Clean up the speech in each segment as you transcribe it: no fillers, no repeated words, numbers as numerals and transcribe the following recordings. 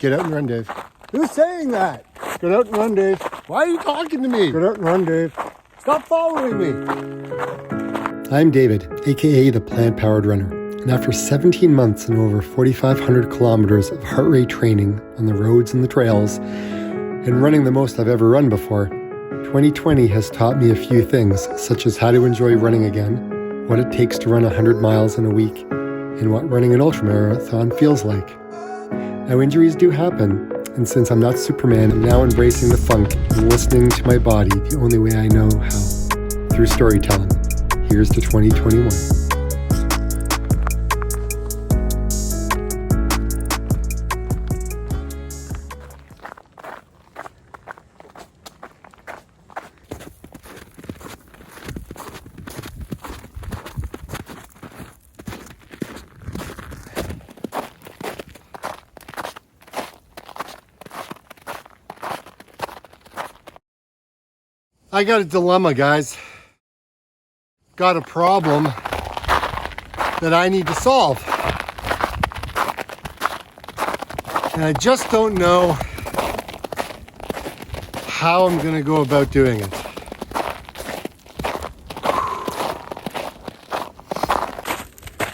Get out and run, Dave. Who's saying that? Get out and run, Dave. Why are you talking to me? Get out and run, Dave. Stop following me. I'm David, a.k.a. the plant-powered runner. And after 17 months and over 4,500 kilometers of heart rate training on the roads and the trails, and running the most I've ever run before, 2020 has taught me a few things, such as how to enjoy running again, what it takes to run 100 miles in a week, and what running an ultramarathon feels like. Now, injuries do happen, and since I'm not Superman, I'm now embracing the funk and listening to my body the only way I know how, through storytelling. Here's to 2021. I got a dilemma, guys. Got a problem that I need to solve. And I just don't know how I'm going to go about doing it.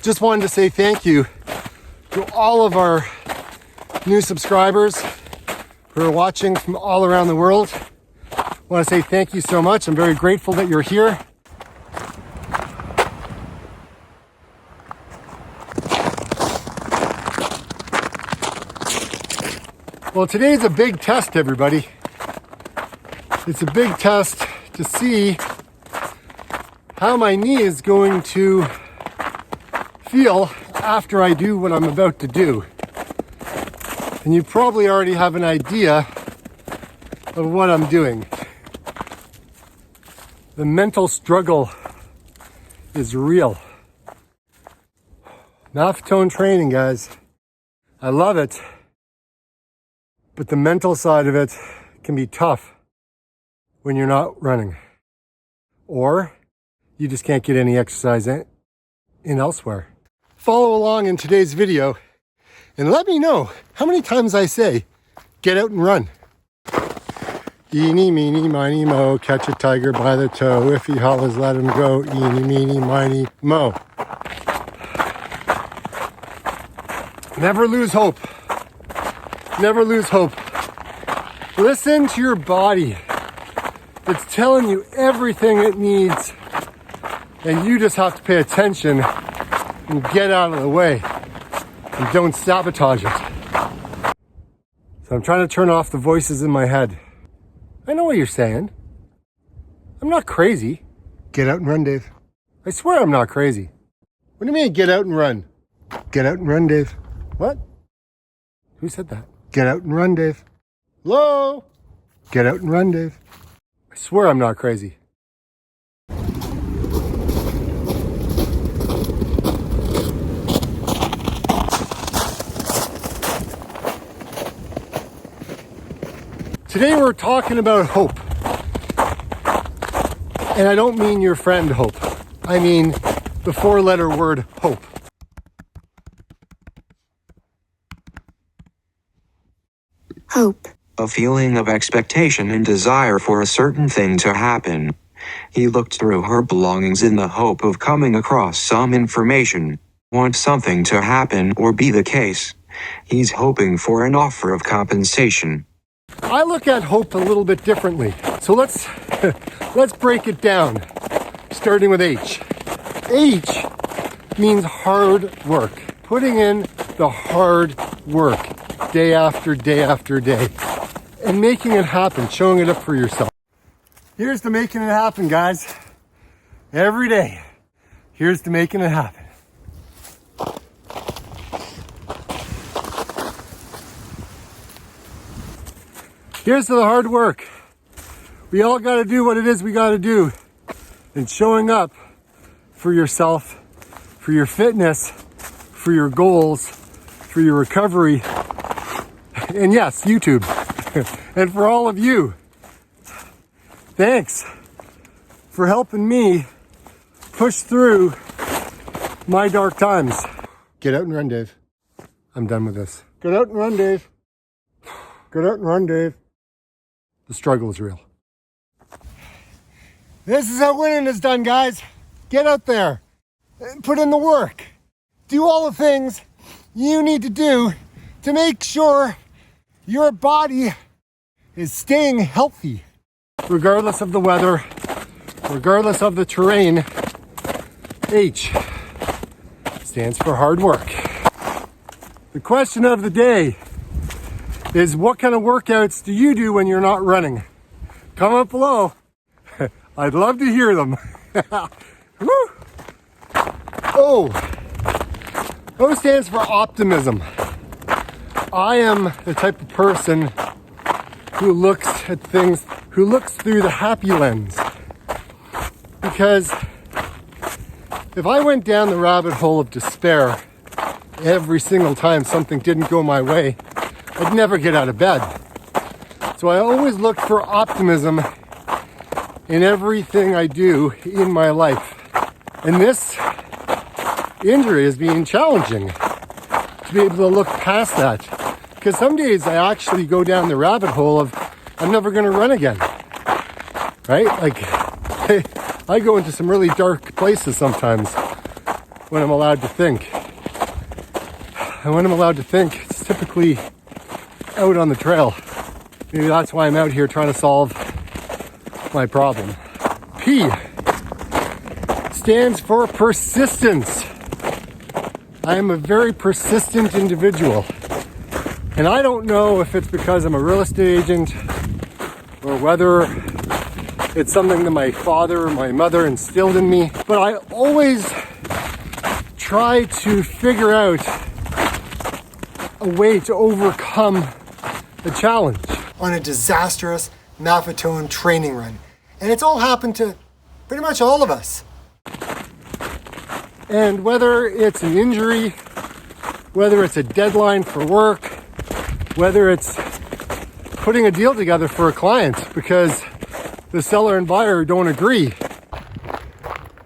Just wanted to say thank you to all of our new subscribers who are watching from all around the world. I want to say thank you so much. I'm very grateful that you're here. Well, today's a big test, everybody. It's a big test to see how my knee is going to feel after I do what I'm about to do. And you probably already have an idea of what I'm doing. The mental struggle is real. Maffetone training, guys. I love it. But the mental side of it can be tough when you're not running. Or you just can't get any exercise in elsewhere. Follow along in today's video and let me know how many times I say, get out and run. Eeny, meeny, miny, mo, catch a tiger by the toe. If he hollers, let him go. Eeny, meeny, miny, mo. Never lose hope. Never lose hope. Listen to your body. It's telling you everything it needs. And you just have to pay attention and get out of the way. And don't sabotage it. So I'm trying to turn off the voices in my head. I know what you're saying. I'm not crazy. Get out and run, Dave. I swear I'm not crazy. What do you mean, get out and run? Get out and run, Dave. What? Who said that? Get out and run, Dave. Hello? Get out and run, Dave. I swear I'm not crazy. Today we're talking about hope. And I don't mean your friend Hope. I mean the four-letter word hope. Hope. A feeling of expectation and desire for a certain thing to happen. He looked through her belongings in the hope of coming across some information. Want something to happen or be the case. He's hoping for an offer of compensation. I look at hope a little bit differently. So let's break it down, starting with H. H means hard work. Putting in the hard work day after day after day and making it happen, showing it up for yourself. Here's to making it happen, guys. Every day. Here's to making it happen. Here's to the hard work. We all got to do what it is we got to do. And showing up for yourself, for your fitness, for your goals, for your recovery, and yes, YouTube. And for all of you, thanks for helping me push through my dark times. Get out and run, Dave. I'm done with this. Get out and run, Dave. Get out and run, Dave. The struggle is real. This is how winning is done, guys. Get out there and put in the work. Do all the things you need to do to make sure your body is staying healthy. Regardless of the weather, regardless of the terrain, H stands for hard work. The question of the day is, what kind of workouts do you do when you're not running? Comment below. I'd love to hear them. Woo. O stands for optimism. I am the type of person who looks at things, who looks through the happy lens. Because if I went down the rabbit hole of despair every single time something didn't go my way, I'd never get out of bed. So I always look for optimism in everything I do in my life. And this injury has been challenging to be able to look past that. Because some days I actually go down the rabbit hole of, I'm never going to run again. Right? Like, I go into some really dark places sometimes when I'm allowed to think. And when I'm allowed to think, it's typically out on the trail. Maybe that's why I'm out here trying to solve my problem. P stands for persistence. I am a very persistent individual. And I don't know if it's because I'm a real estate agent or whether it's something that my father or my mother instilled in me, but I always try to figure out a way to overcome a challenge. On a disastrous Maffetone training run. And it's all happened to pretty much all of us. And whether it's an injury, whether it's a deadline for work, whether it's putting a deal together for a client because the seller and buyer don't agree.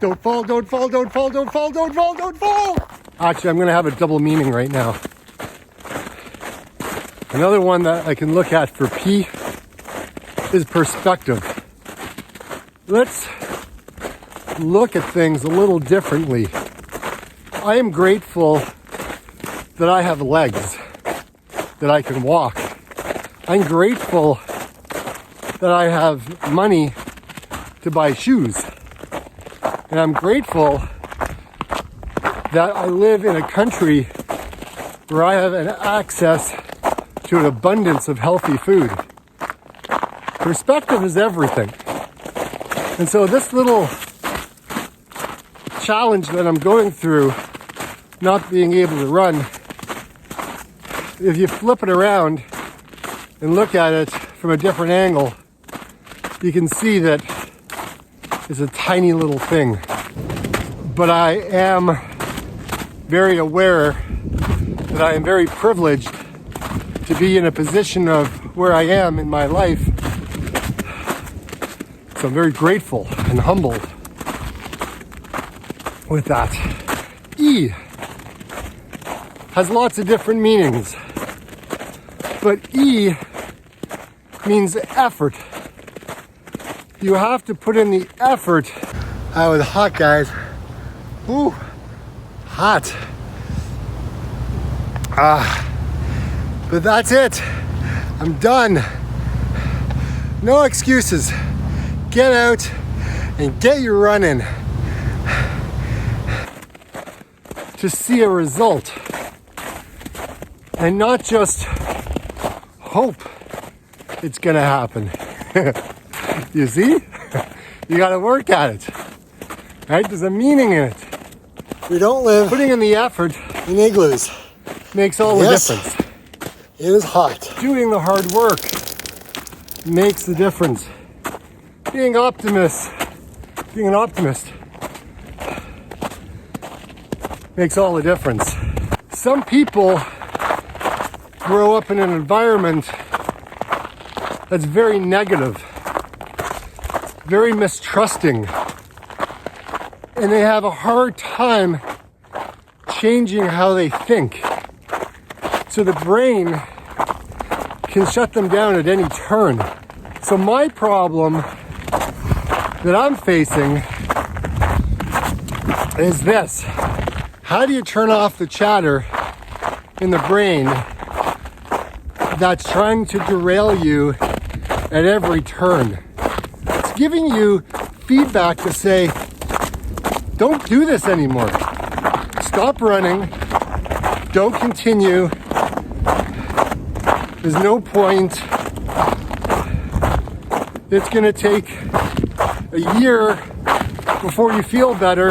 Don't fall, don't fall, don't fall, don't fall, don't fall, don't fall. Actually, I'm going to have a double meaning right now. Another one that I can look at for P is perspective. Let's look at things a little differently. I am grateful that I have legs, that I can walk. I'm grateful that I have money to buy shoes. And I'm grateful that I live in a country where I have an access to an abundance of healthy food. Perspective is everything. And so this little challenge that I'm going through, not being able to run, if you flip it around and look at it from a different angle, you can see that it's a tiny little thing. But I am very aware that I am very privileged to be in a position of where I am in my life. So I'm very grateful and humbled with that. E has lots of different meanings, but E means effort. You have to put in the effort. I was hot, guys. Ooh, hot. But that's it. I'm done. No excuses. Get out and get your run in to see a result and not just hope it's gonna happen. You see? You gotta work at it, right? There's a meaning in it. We don't live putting in the effort in igloos. Makes all the difference. It is hot. Doing the hard work makes the difference. Being an optimist makes all the difference. Some people grow up in an environment that's very negative, very mistrusting, and they have a hard time changing how they think. So the brain can shut them down at any turn. So my problem that I'm facing is this. How do you turn off the chatter in the brain that's trying to derail you at every turn? It's giving you feedback to say, don't do this anymore. Stop running. Don't continue. There's no point. It's gonna take a year before you feel better.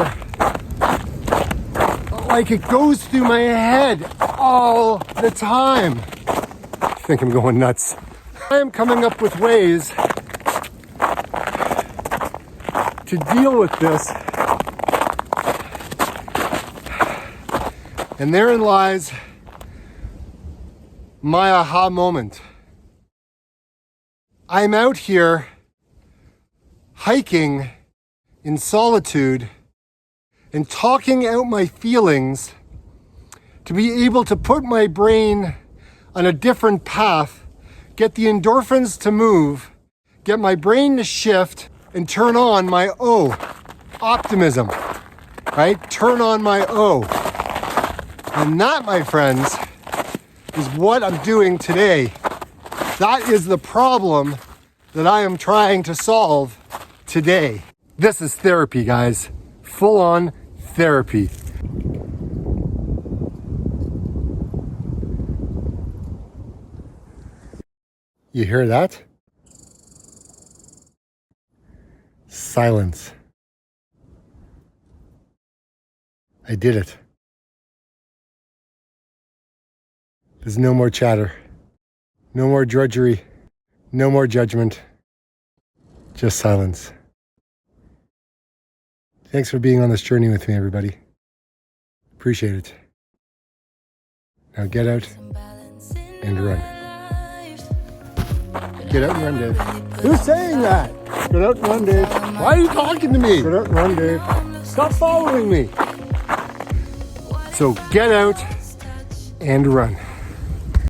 Like it goes through my head all the time. I think I'm going nuts. I am coming up with ways to deal with this. And therein lies my aha moment. I'm out here hiking in solitude and talking out my feelings to be able to put my brain on a different path, get the endorphins to move, get my brain to shift, and turn on my O, optimism, right? Turn on my O. And that, my friends, is what I'm doing today. That is the problem that I am trying to solve today. This is therapy, guys. Full on therapy. You hear that? Silence. I did it. There's no more chatter. No more drudgery. No more judgment. Just silence. Thanks for being on this journey with me, everybody. Appreciate it. Now get out and run. Get out and run, Dave. Who's saying that? Get out and run, Dave. Why are you talking to me? Get out and run, Dave. Stop following me. So get out and run.